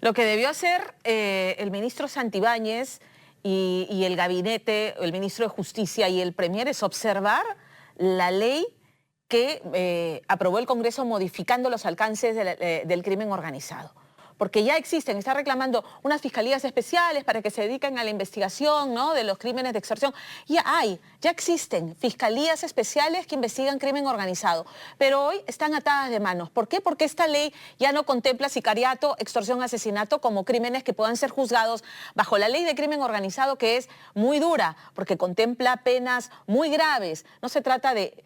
Lo que debió hacer el ministro Santibáñez y el gabinete, el ministro de Justicia y el Premier es observar la ley que aprobó el Congreso modificando los alcances del crimen organizado. Porque ya existen, está reclamando unas fiscalías especiales para que se dediquen a la investigación, ¿no?, de los crímenes de extorsión. Ya existen fiscalías especiales que investigan crimen organizado, pero hoy están atadas de manos. ¿Por qué? Porque esta ley ya no contempla sicariato, extorsión, asesinato como crímenes que puedan ser juzgados bajo la ley de crimen organizado, que es muy dura, porque contempla penas muy graves. No se trata de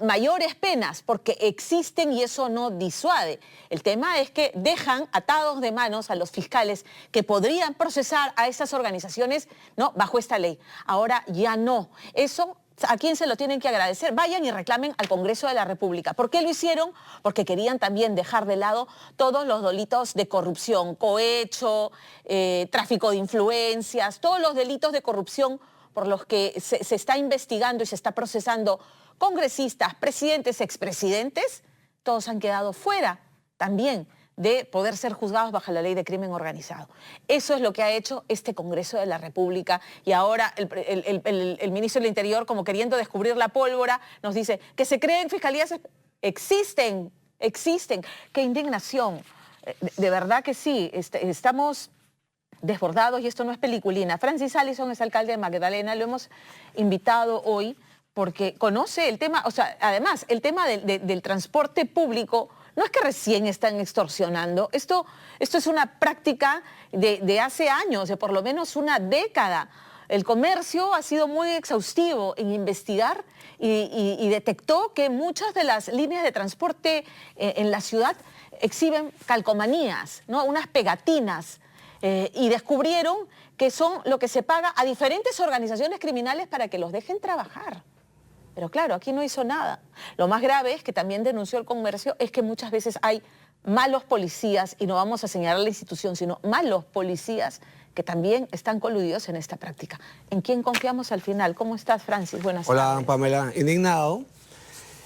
mayores penas, porque existen y eso no disuade. El tema es que dejan atados de manos a los fiscales que podrían procesar a estas organizaciones, ¿no?, bajo esta ley. Ahora ya no. Eso, ¿a quién se lo tienen que agradecer? Vayan y reclamen al Congreso de la República. ¿Por qué lo hicieron? Porque querían también dejar de lado todos los delitos de corrupción, cohecho, tráfico de influencias, todos los delitos de corrupción por los que se está investigando y se está procesando congresistas, presidentes, expresidentes. Todos han quedado fuera también de poder ser juzgados bajo la ley de crimen organizado. Eso es lo que ha hecho este Congreso de la República, y ahora el ministro del Interior, como queriendo descubrir la pólvora, nos dice que se creen fiscalías. Existen. ¡Qué indignación! De verdad que sí, estamos desbordados y esto no es peliculina. Francis Allison es alcalde de Magdalena, lo hemos invitado hoy porque conoce el tema, o sea, además, el tema del transporte público no es que recién están extorsionando, esto es una práctica de hace años, de por lo menos una década. El comercio ha sido muy exhaustivo en investigar y detectó que muchas de las líneas de transporte en la ciudad exhiben calcomanías, ¿no?, unas pegatinas, y descubrieron que son lo que se paga a diferentes organizaciones criminales para que los dejen trabajar. Pero claro, aquí no hizo nada. Lo más grave es que también denunció el comercio, es que muchas veces hay malos policías, y no vamos a señalar la institución, sino malos policías que también están coludidos en esta práctica. ¿En quién confiamos al final? ¿Cómo estás, Francis? Buenas tardes. Hola, Pamela. Indignado,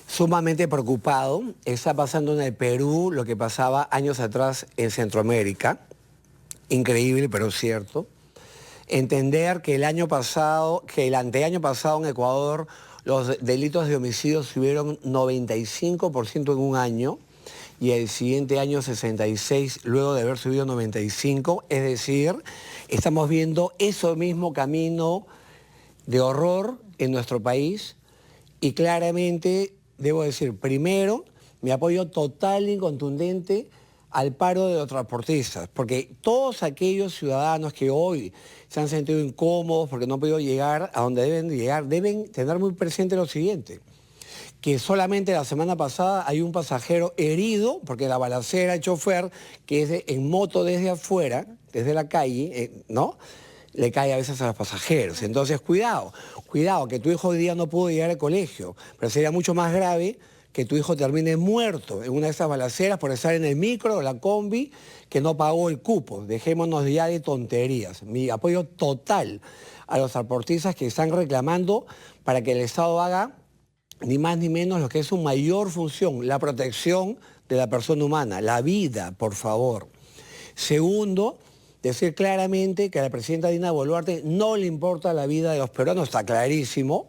sumamente preocupado. Está pasando en el Perú lo que pasaba años atrás en Centroamérica. Increíble, pero cierto. Entender que el anteaño pasado en Ecuador los delitos de homicidio subieron 95% en un año y el siguiente año 66%, luego de haber subido 95%. Es decir, estamos viendo ese mismo camino de horror en nuestro país, y claramente debo decir, primero, mi apoyo total y contundente al paro de los transportistas, porque todos aquellos ciudadanos que hoy se han sentido incómodos porque no han podido llegar a donde deben llegar, deben tener muy presente lo siguiente, que solamente la semana pasada hay un pasajero herido, porque la balacera, el chofer, que es en moto desde afuera, desde la calle, ¿no?, le cae a veces a los pasajeros. Entonces, cuidado, que tu hijo hoy día no pudo llegar al colegio, pero sería mucho más grave que tu hijo termine muerto en una de esas balaceras por estar en el micro o la combi que no pagó el cupo. Dejémonos ya de tonterías. Mi apoyo total a los transportistas que están reclamando para que el Estado haga ni más ni menos lo que es su mayor función, la protección de la persona humana, la vida, por favor. Segundo, decir claramente que a la presidenta Dina Boluarte no le importa la vida de los peruanos, está clarísimo.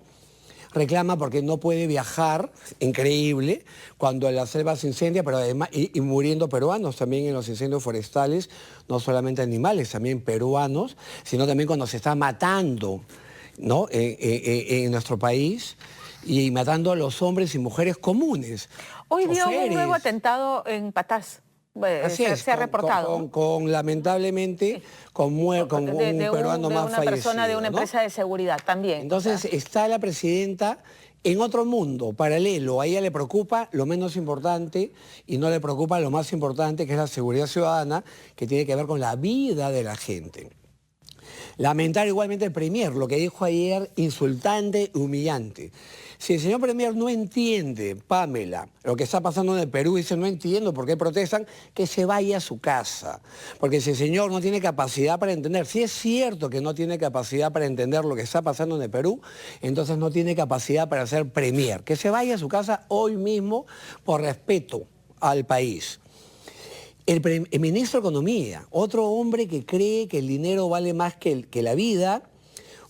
Reclama porque no puede viajar, increíble, cuando la selva se incendia, pero además, y muriendo peruanos también en los incendios forestales, no solamente animales, también peruanos, sino también cuando se está matando, ¿no?, en nuestro país, y matando a los hombres y mujeres comunes. Hoy dio un nuevo atentado en Patás. Así es, se ha reportado. Lamentablemente, con un peruano más fallecido. Una persona de una empresa de seguridad también. Entonces, está la presidenta en otro mundo paralelo. A ella le preocupa lo menos importante y no le preocupa lo más importante, que es la seguridad ciudadana, que tiene que ver con la vida de la gente. Lamentar igualmente el Premier, lo que dijo ayer, insultante, humillante. Si el señor Premier no entiende, Pamela, lo que está pasando en el Perú, dice, no entiendo por qué protestan, que se vaya a su casa. Porque si el señor no tiene capacidad para entender, si es cierto que no tiene capacidad para entender lo que está pasando en el Perú, entonces no tiene capacidad para ser Premier. Que se vaya a su casa hoy mismo por respeto al país. El ministro de Economía, otro hombre que cree que el dinero vale más que la vida,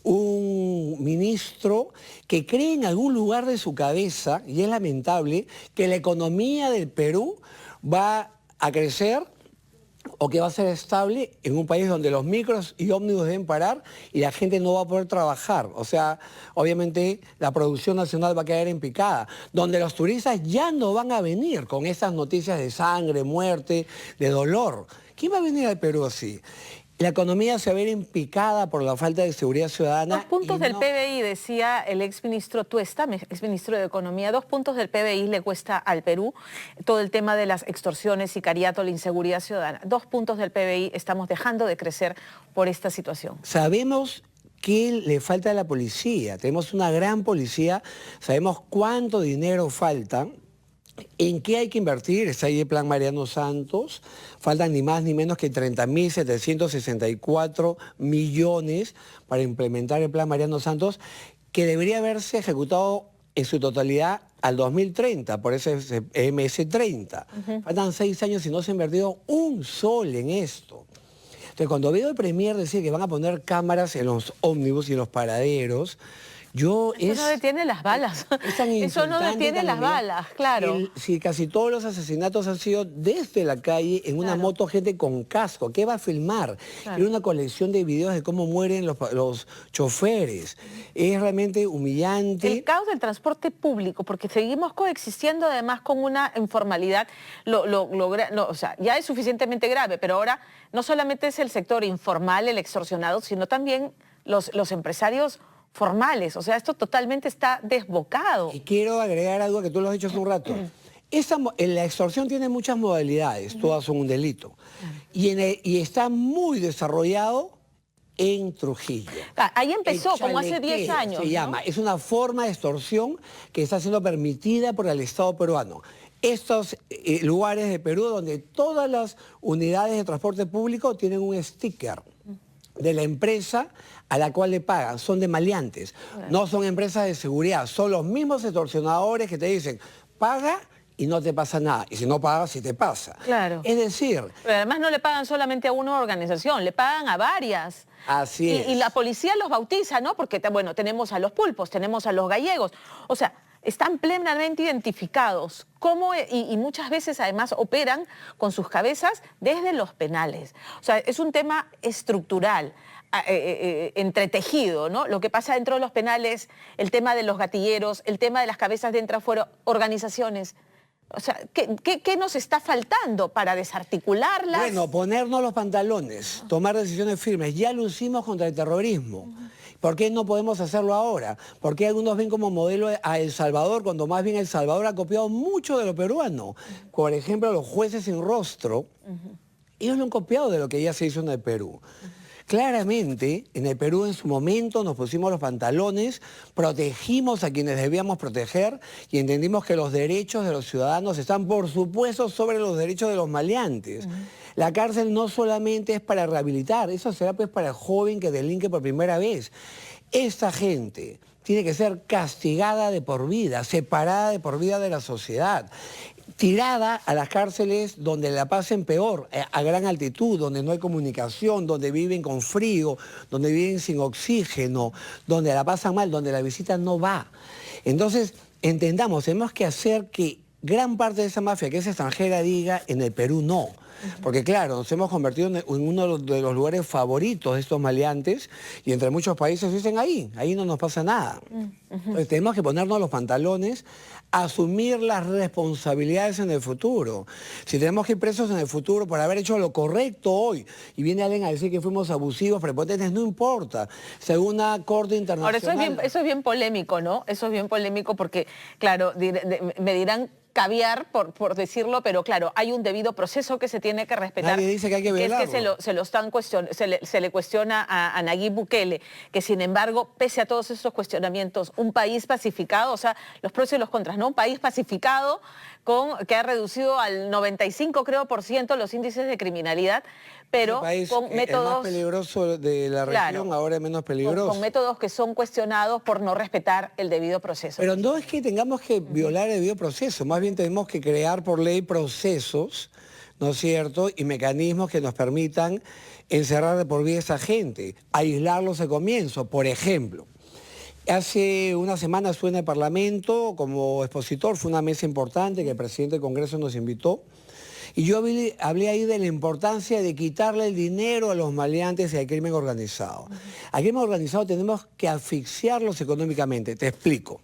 un ministro que cree en algún lugar de su cabeza, y es lamentable, que la economía del Perú va a crecer o que va a ser estable en un país donde los micros y ómnibus deben parar y la gente no va a poder trabajar. O sea, obviamente la producción nacional va a quedar en picada, donde los turistas ya no van a venir con estas noticias de sangre, muerte, de dolor. ¿Quién va a venir al Perú así? La economía se va a ver en picada por la falta de seguridad ciudadana. 2 puntos del PBI, decía el exministro Tuesta, exministro de Economía, 2 puntos del PBI le cuesta al Perú todo el tema de las extorsiones, sicariato, la inseguridad ciudadana. 2 puntos del PBI estamos dejando de crecer por esta situación. Sabemos que le falta a la policía, tenemos una gran policía, sabemos cuánto dinero falta. ¿En qué hay que invertir? Está ahí el Plan Mariano Santos. Faltan ni más ni menos que 30.764 millones para implementar el Plan Mariano Santos, que debería haberse ejecutado en su totalidad al 2030, por ese MS30. Faltan 6 años y no se ha invertido un sol en esto. Entonces, cuando veo al Premier decir que van a poner cámaras en los ómnibus y en los paraderos, Eso no detiene las balas. Eso no detiene las balas, claro. Si casi todos los asesinatos han sido desde la calle, en una moto, gente con casco, ¿qué va a filmar? Claro. Una colección de videos de cómo mueren los choferes. Es realmente humillante. El caos del transporte público, porque seguimos coexistiendo además con una informalidad, o sea, ya es suficientemente grave, pero ahora no solamente es el sector informal, el extorsionado, sino también los empresarios formales. O sea, esto totalmente está desbocado. Y quiero agregar algo que tú lo has dicho hace un rato. La extorsión tiene muchas modalidades, todas son un delito. Y está muy desarrollado en Trujillo. Ahí empezó, como hace 10 años. Se llama. Es una forma de extorsión que está siendo permitida por el Estado peruano. Estos lugares de Perú donde todas las unidades de transporte público tienen un sticker de la empresa a la cual le pagan, son de maleantes, no son empresas de seguridad, son los mismos extorsionadores que te dicen, paga y no te pasa nada, y si no pagas, sí te pasa. Claro. Es decir... Pero además no le pagan solamente a una organización, le pagan a varias. Así es. Y la policía los bautiza, ¿no? Porque, bueno, tenemos a los pulpos, tenemos a los gallegos, o sea, están plenamente identificados y muchas veces además operan con sus cabezas desde los penales. O sea, es un tema estructural, entretejido, ¿no? Lo que pasa dentro de los penales, el tema de los gatilleros, el tema de las cabezas de entra-afuera, organizaciones. O sea, ¿qué nos está faltando para desarticularlas? Bueno, ponernos los pantalones, tomar decisiones firmes. Ya lo hicimos contra el terrorismo. ¿Por qué no podemos hacerlo ahora? ¿Por qué algunos ven como modelo a El Salvador, cuando más bien El Salvador ha copiado mucho de lo peruano? Por ejemplo, los jueces sin rostro, ellos lo han copiado de lo que ya se hizo en el Perú. Claramente, en el Perú en su momento nos pusimos los pantalones, protegimos a quienes debíamos proteger y entendimos que los derechos de los ciudadanos están, por supuesto, sobre los derechos de los maleantes. La cárcel no solamente es para rehabilitar, eso será pues para el joven que delinque por primera vez. Esta gente tiene que ser castigada de por vida, separada de por vida de la sociedad, tirada a las cárceles donde la pasen peor, a gran altitud, donde no hay comunicación, donde viven con frío, donde viven sin oxígeno, donde la pasan mal, donde la visita no va. Entonces, entendamos, tenemos que hacer que gran parte de esa mafia que es extranjera diga, en el Perú no. Porque claro, nos hemos convertido en uno de los lugares favoritos de estos maleantes y entre muchos países dicen ahí no nos pasa nada. Entonces tenemos que ponernos los pantalones, asumir las responsabilidades en el futuro. Si tenemos que ir presos en el futuro por haber hecho lo correcto hoy y viene alguien a decir que fuimos abusivos, prepotentes, no importa. Según una corte internacional... Ahora, eso es bien polémico, ¿no? Eso es bien polémico porque, claro, me dirán caviar, por decirlo, pero claro, hay un debido proceso que se tiene que respetar. Nadie dice que hay que velarlo. Es que se le cuestiona a Nayib Bukele, que sin embargo, pese a todos esos cuestionamientos, un país pacificado, o sea, los pros y los contras, ¿no? Un país pacificado que ha reducido al 95, creo, % los índices de criminalidad, pero con métodos... El más peligroso de la región, ahora es menos peligroso. Con métodos que son cuestionados por no respetar el debido proceso. Pero no es que tengamos que violar el debido proceso, más bien tenemos que crear por ley procesos ¿no es cierto?, y mecanismos que nos permitan encerrar de por vida a esa gente, aislarlos al comienzo. Por ejemplo, hace una semana estuve en el Parlamento como expositor, fue una mesa importante que el presidente del Congreso nos invitó, y yo hablé ahí de la importancia de quitarle el dinero a los maleantes y al crimen organizado. Al crimen organizado tenemos que asfixiarlos económicamente, te explico.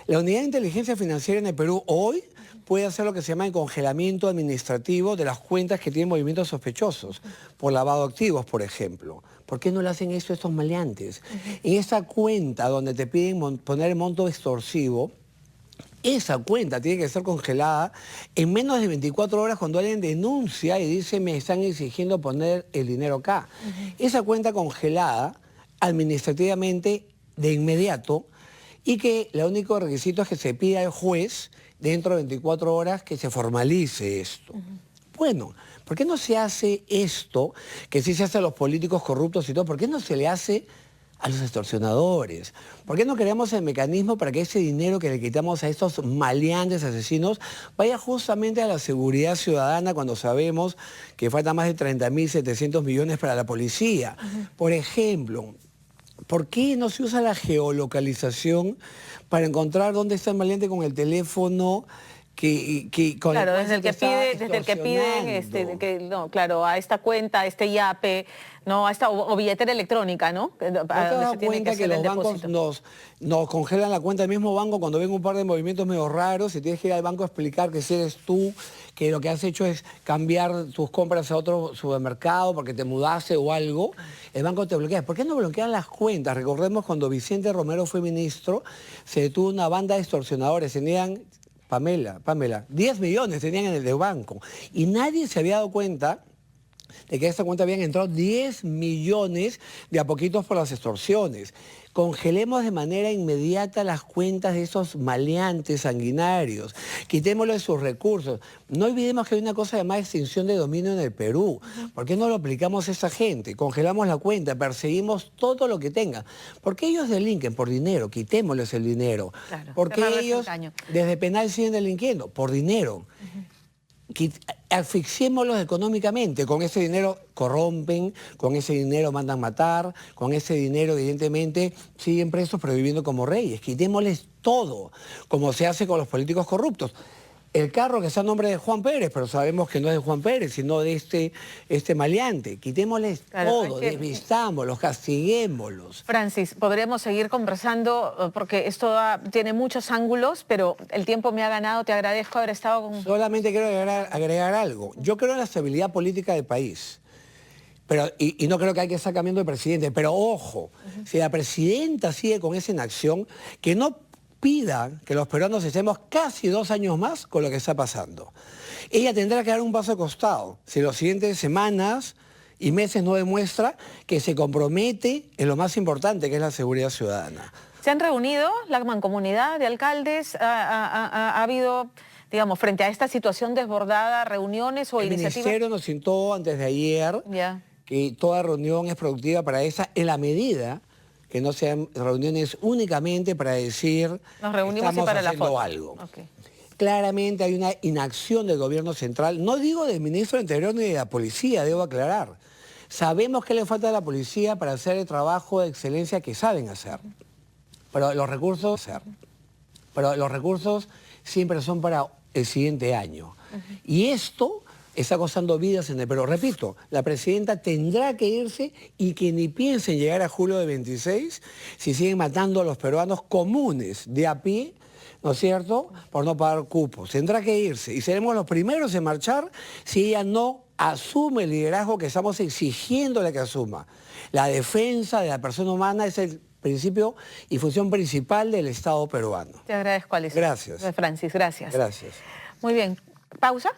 La Unidad de Inteligencia Financiera en el Perú hoy puede hacer lo que se llama el congelamiento administrativo de las cuentas que tienen movimientos sospechosos, por lavado de activos, por ejemplo. ¿Por qué no le hacen esto a estos maleantes? En esa cuenta donde te piden poner el monto extorsivo, esa cuenta tiene que ser congelada en menos de 24 horas cuando alguien denuncia y dice me están exigiendo poner el dinero acá. Esa cuenta congelada administrativamente de inmediato y que el único requisito es que se pida al juez dentro de 24 horas que se formalice esto. Bueno, ¿por qué no se hace esto, que sí se hace a los políticos corruptos y todo? ¿Por qué no se le hace a los extorsionadores? ¿Por qué no creamos el mecanismo para que ese dinero que le quitamos a estos maleantes asesinos vaya justamente a la seguridad ciudadana cuando sabemos que falta más de 30.700 millones para la policía? Por ejemplo, ¿por qué no se usa la geolocalización para encontrar dónde está el maleante con el teléfono? Claro, desde el que piden, claro, a esta cuenta, a este yape, ¿no? A esta o billetera electrónica, ¿no? ¿No te has dado cuenta que los bancos nos congelan la cuenta del mismo banco cuando ven un par de movimientos medio raros y tienes que ir al banco a explicar que si eres tú, que lo que has hecho es cambiar tus compras a otro supermercado porque te mudaste o algo? El banco te bloquea. ¿Por qué no bloquean las cuentas? Recordemos cuando Vicente Romero fue ministro, se detuvo una banda de extorsionadores, tenían... Pamela, 10 millones tenían en el de banco y nadie se había dado cuenta de que a esta cuenta habían entrado 10 millones de a poquitos por las extorsiones. Congelemos de manera inmediata las cuentas de esos maleantes sanguinarios, quitémosle sus recursos. No olvidemos que hay una cosa llamada extinción de dominio en el Perú. ¿Por qué no lo aplicamos a esa gente? Congelamos la cuenta, perseguimos todo lo que tengan. ¿Por qué ellos delinquen? Por dinero, quitémosles el dinero. Claro, ¿por qué ellos desde penal siguen delinquiendo? Por dinero. Asfixiémoslos económicamente, con ese dinero corrompen, con ese dinero mandan matar, con ese dinero evidentemente siguen presos pero viviendo como reyes. Quitémosles todo, como se hace con los políticos corruptos. El carro que está a nombre de Juan Pérez, pero sabemos que no es de Juan Pérez, sino de este maleante. Quitémosles todo, desvistámoslos, castiguémoslos. Francis, podríamos seguir conversando porque esto tiene muchos ángulos, pero el tiempo me ha ganado. Te agradezco haber estado con... Solamente quiero agregar algo. Yo creo en la estabilidad política del país. Y no creo que hay que estar cambiando de presidente. Pero ojo, si la presidenta sigue con esa inacción, que no pida que los peruanos estemos casi 2 años más con lo que está pasando. Ella tendrá que dar un paso de costado. Si las siguientes semanas y meses no demuestra que se compromete en lo más importante, que es la seguridad ciudadana. ¿Se han reunido la mancomunidad de alcaldes? ¿Ha habido, digamos, frente a esta situación desbordada, reuniones o iniciativas? El ministerio nos citó antes de ayer que toda reunión es productiva para esa, en la medida que no sean reuniones únicamente para decir nos reunimos estamos para haciendo la foto. Algo. Claramente hay una inacción del gobierno central, no digo del ministro del Interior ni de la policía, debo aclarar. Sabemos que le falta a la policía para hacer el trabajo de excelencia que saben hacer, pero los recursos siempre son para el siguiente año. Y esto está costando vidas en el Perú. Repito, la presidenta tendrá que irse y que ni piensen llegar a julio de 26 si siguen matando a los peruanos comunes de a pie, ¿no es cierto?, por no pagar cupos. Tendrá que irse y seremos los primeros en marchar si ella no asume el liderazgo que estamos exigiéndole que asuma. La defensa de la persona humana es el principio y función principal del Estado peruano. Te agradezco, Alisson. Gracias. Francis, gracias. Gracias. Muy bien. ¿Pausa?